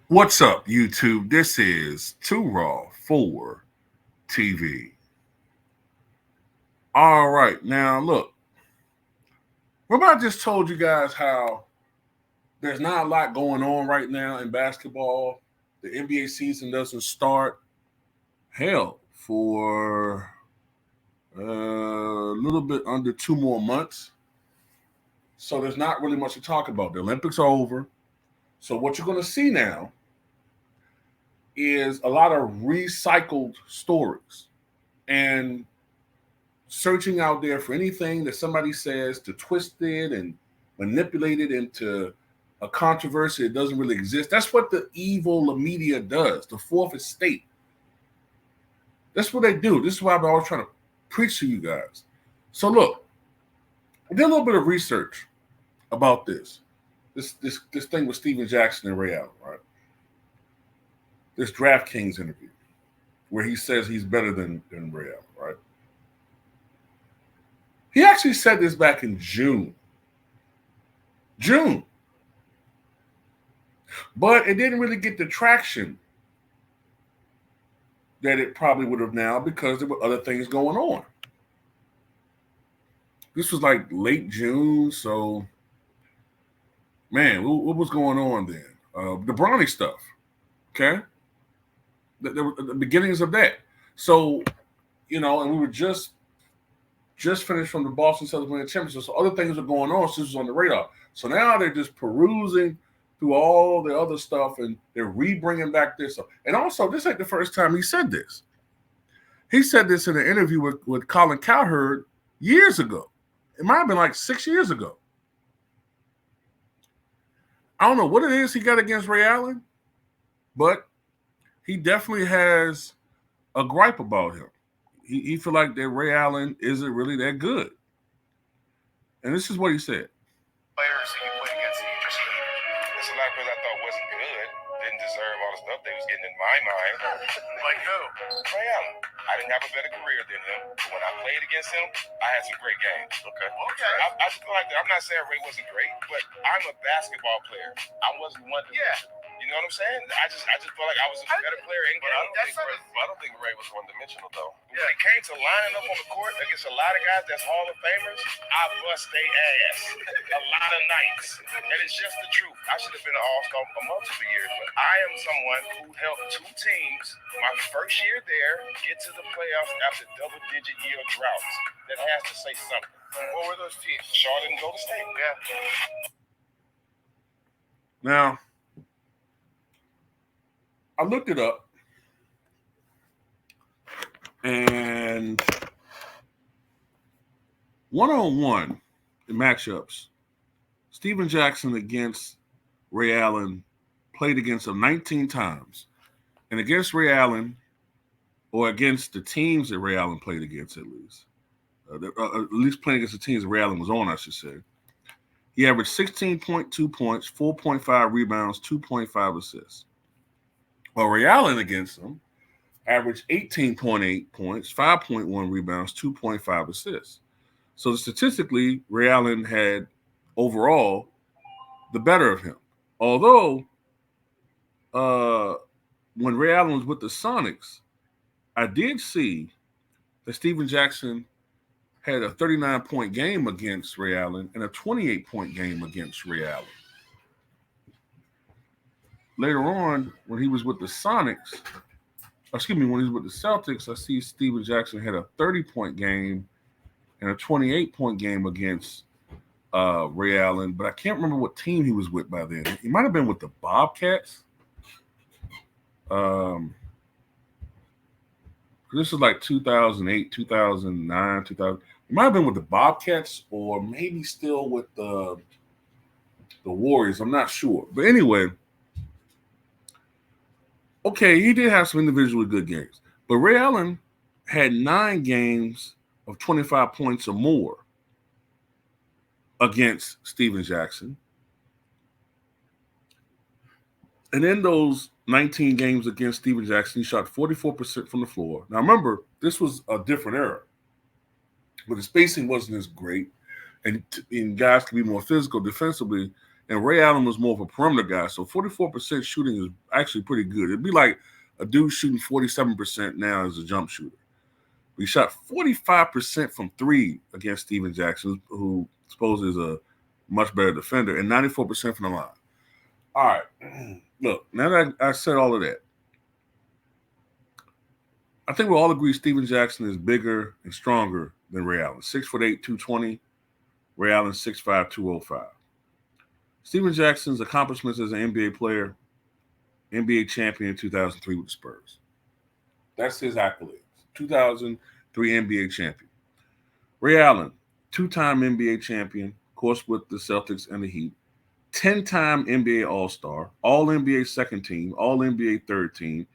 What's up, YouTube? This is Too Raw for TV. All right, now look, remember I just told you guys how there's not a lot going on right now in basketball. The NBA season doesn't start, hell, for a little bit under 2 more months. So there's not really much to talk about. The Olympics are over. So what you're going to see now is a lot of recycled stories. And searching out there for anything that somebody says to twist it and manipulate it into a controversy that doesn't really exist. That's what the evil media does, the fourth estate. That's what they do. This is why I'm always trying to preach to you guys. So look, I did a little bit of research about this thing with Steven Jackson and Ray Allen, right? This DraftKings interview where he says he's better than Ray Allen, right? He actually said this back in June. June. But it didn't really get the traction that it probably would have now because there were other things going on. This was like late June, so man, what was going on then? The Bronny stuff, okay? The beginnings of that. So, and we were just finished from the Boston Celtics winning championship, so other things were going on. So this was on the radar. So now they're just perusing through all the other stuff, and they're re-bringing back this stuff. And also, this ain't the first time he said this. He said this in an interview with Colin Cowherd years ago. It might have been like 6 years ago. I don't know what it is he got against Ray Allen, but he definitely has a gripe about him. He feel like that Ray Allen isn't really that good. And this is what he said. Players that you played against that you just hated. There's a lot of players I thought wasn't good, didn't deserve all the stuff they was getting in my mind. Like who? Ray Allen. I didn't have a better career than him. But when I played against him, I had some great games. Okay. I just feel like that. I'm not saying Ray wasn't great, but I'm a basketball player. I wasn't one. Yeah. You know what I'm saying? I just felt like I was a better player in game. I don't think Ray was one-dimensional, though. Yeah. When it came to lining up on the court against a lot of guys that's Hall of Famers, I bust their ass a lot of nights. And it's just the truth. I should have been an all-star for multiple years, but I am someone who helped two teams my first year there get to the playoffs after double-digit year droughts. That has to say something. What were those teams? Charlotte and Golden State. Yeah. Now, I looked it up, and one-on-one matchups, Steven Jackson against Ray Allen played against him 19 times. And against Ray Allen, or against the teams that Ray Allen played against at least playing against the teams that Ray Allen was on, I should say, he averaged 16.2 points, 4.5 rebounds, 2.5 assists. Well, Ray Allen against him averaged 18.8 points, 5.1 rebounds, 2.5 assists. So statistically, Ray Allen had overall the better of him. Although, when Ray Allen was with the Sonics, I did see that Steven Jackson had a 39-point game against Ray Allen and a 28-point game against Ray Allen. Later on, when he was with the Sonics, when he was with the Celtics, I see Steven Jackson had a 30-point game and a 28-point game against Ray Allen, but I can't remember what team he was with by then. He might have been with the Bobcats. This is like 2008, 2009, 2000. He might have been with the Bobcats or maybe still with the Warriors. I'm not sure. But anyway, okay, he did have some individually good games. But Ray Allen had 9 games of 25 points or more against Steven Jackson. And in those 19 games against Steven Jackson, he shot 44% from the floor. Now, remember, this was a different era, but the spacing wasn't as great, and guys could be more physical defensively. and Ray Allen was more of a perimeter guy. So 44% shooting is actually pretty good. It'd be like a dude shooting 47% now as a jump shooter. We shot 45% from three against Steven Jackson, who supposedly is a much better defender, and 94% from the line. All right. Look, now that I said all of that, I think we all agree Steven Jackson is bigger and stronger than Ray Allen. 6'8", 220. Ray Allen 6'5", 205. Steven Jackson's accomplishments as an NBA player, NBA champion in 2003 with the Spurs. That's his accolades. 2003 NBA champion. Ray Allen, two-time NBA champion, of course with the Celtics and the Heat. 10-time NBA All-Star, All-NBA second team, All-NBA third team,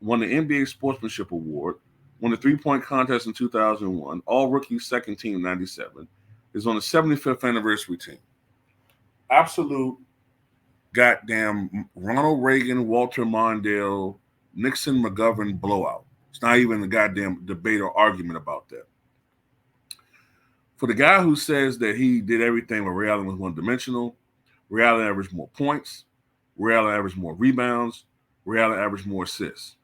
won the NBA Sportsmanship Award, won the three-point contest in 2001, All-Rookie second team in 97, is on the 75th anniversary team. Absolute goddamn Ronald Reagan, Walter Mondale, Nixon McGovern blowout. It's not even a goddamn debate or argument about that. For the guy who says that he did everything where Ray Allen was one-dimensional, Ray Allen averaged more points, Ray Allen averaged more rebounds, Ray Allen averaged more assists.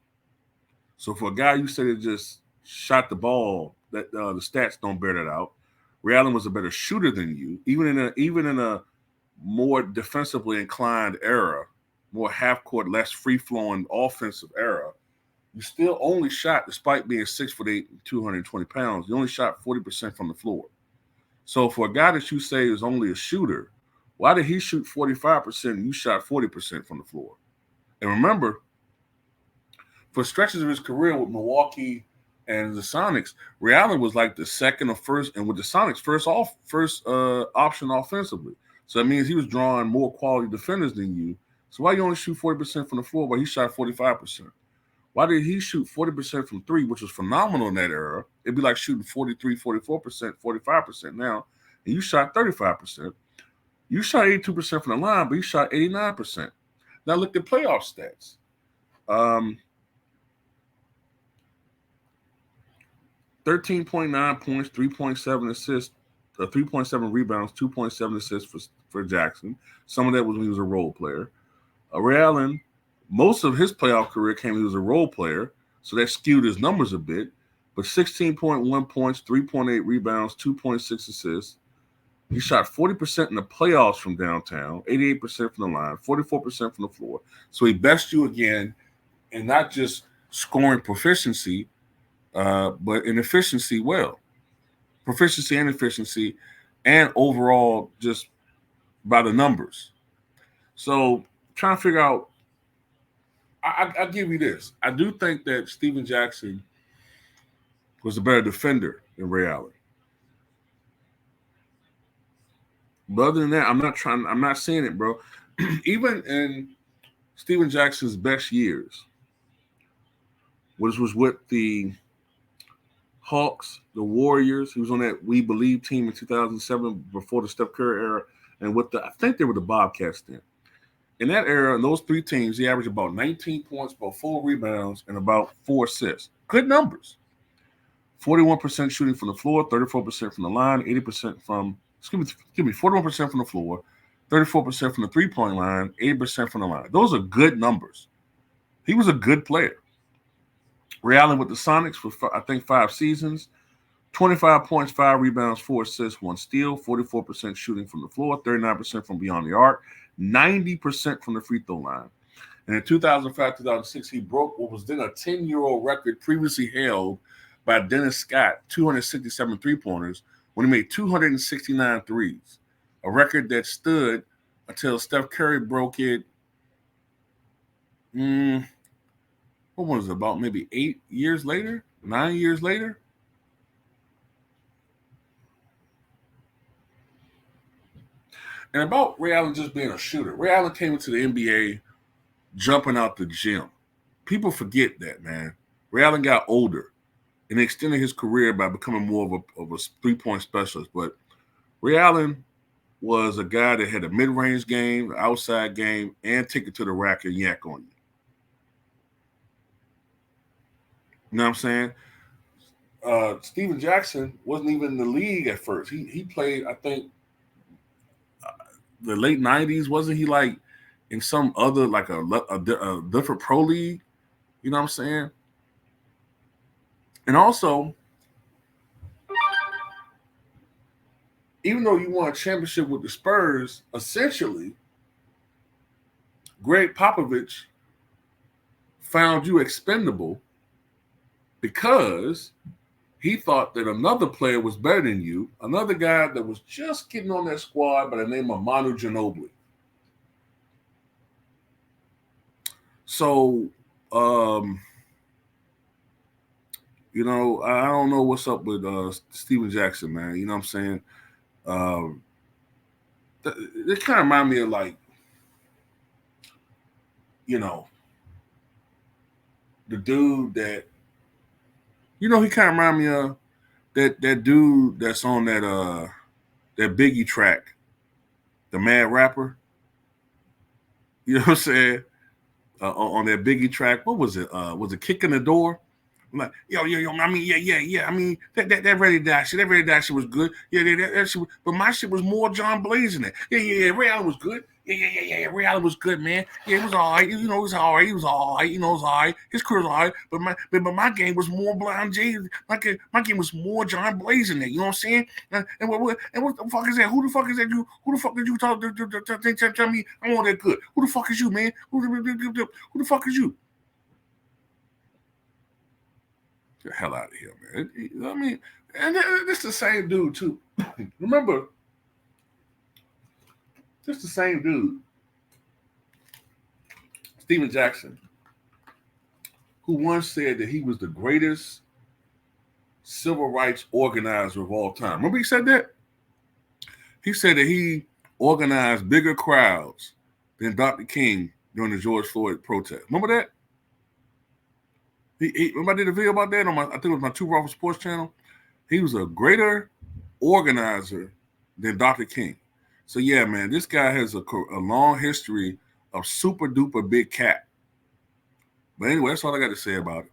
So for a guy you said that just shot the ball, that the stats don't bear that out. Ray Allen was a better shooter than you, even in a more defensively inclined era, more half court, less free flowing offensive era. You still only shot, despite being 6'8", 220 pounds, you only shot 40% from the floor. So for a guy that you say is only a shooter, why did he shoot 45% and you shot 40% from the floor? And remember, for stretches of his career with Milwaukee and the Sonics, Ray Allen was like the second or first, and with the Sonics, first option offensively. So that means he was drawing more quality defenders than you. So why you only shoot 40% from the floor while he shot 45%? Why did he shoot 40% from three, which was phenomenal in that era? It'd be like shooting 43, 44%, 45% now, and you shot 35%. You shot 82% from the line, but you shot 89%. Now look at playoff stats. 13.9 points, 3.7 assists, 3.7 rebounds, 2.7 assists for Jackson. Some of that was when he was a role player. Ray Allen, most of his playoff career came when he was a role player, so that skewed his numbers a bit. But 16.1 points, 3.8 rebounds, 2.6 assists. He shot 40% in the playoffs from downtown, 88% from the line, 44% from the floor. So he best you again in not just scoring proficiency, but in efficiency proficiency and efficiency, and overall just by the numbers. So trying to figure out, I'll give you this. I do think that Steven Jackson was a better defender than Ray Allen. But other than that, I'm not saying it, bro. Even in Steven Jackson's best years, which was with the Hawks, the Warriors. He was on that We Believe team in 2007 before the Steph Curry era, and I think they were the Bobcats then. In that era, in those three teams, he averaged about 19 points, about 4 rebounds, and about 4 assists. Good numbers. 41% shooting from the floor, 34% from the line, 80% from, 41% from the floor, 34% from the three-point line, 80% from the line. Those are good numbers. He was a good player. Ray Allen with the Sonics for, I think, 5 seasons. 25 points, 5 rebounds, 4 assists, 1 steal, 44% shooting from the floor, 39% from beyond the arc, 90% from the free throw line. And in 2005-2006, he broke what was then a 10-year-old record previously held by Dennis Scott, 267 three-pointers, when he made 269 threes, a record that stood until Steph Curry broke it, what was it, about maybe 8 years later, 9 years later? And about Ray Allen just being a shooter. Ray Allen came into the NBA jumping out the gym. People forget that, man. Ray Allen got older and extended his career by becoming more of a three-point specialist. But Ray Allen was a guy that had a mid-range game, an outside game, and take it to the rack and yak on you. You know what I'm saying? Steven Jackson wasn't even in the league at first. He played, I think, the late 90s? Wasn't he like in some other, like a different pro league? You know what I'm saying? And also, even though you won a championship with the Spurs, essentially, Greg Popovich found you expendable because he thought that another player was better than you, another guy that was just getting on that squad by the name of Manu Ginobili. So, you know, I don't know what's up with Steven Jackson, man. You know what I'm saying? It kind of remind me of, like, you know, the dude that, you know, he kind of remind me of that dude that's on that Biggie track, the Mad Rapper. You know what I'm saying? On that Biggie track, what was it? Was it Kick in the Door? I'm like, yo. I mean, yeah. I mean, that Ready to Die shit was good. Yeah, that shit was, but my shit was more John Blaze in it. Yeah. Ray Allen was good. Yeah. Ray Allen was good, man. Yeah, it was all right. You know, it was all right. He was all right. You know, it was all right. His career was all right. But my game was more Blind J. My game was more John Blaze in it. You know what I'm saying? And what the fuck is that? Who the fuck is that? Who the fuck did you talk to? Tell me I'm all that good. Who the fuck is you, man? Who the fuck is you? Get the hell out of here, man. You know what I mean? And this the same dude, too. Remember, this the same dude, Steven Jackson, who once said that he was the greatest civil rights organizer of all time. Remember he said that? He said that he organized bigger crowds than Dr. King during the George Floyd protest. Remember that? Remember I did a video about that on I think it was my Two Raw Sports channel. He was a greater organizer than Dr. King. So yeah, man, this guy has a long history of super duper big cat. But anyway, that's all I got to say about it.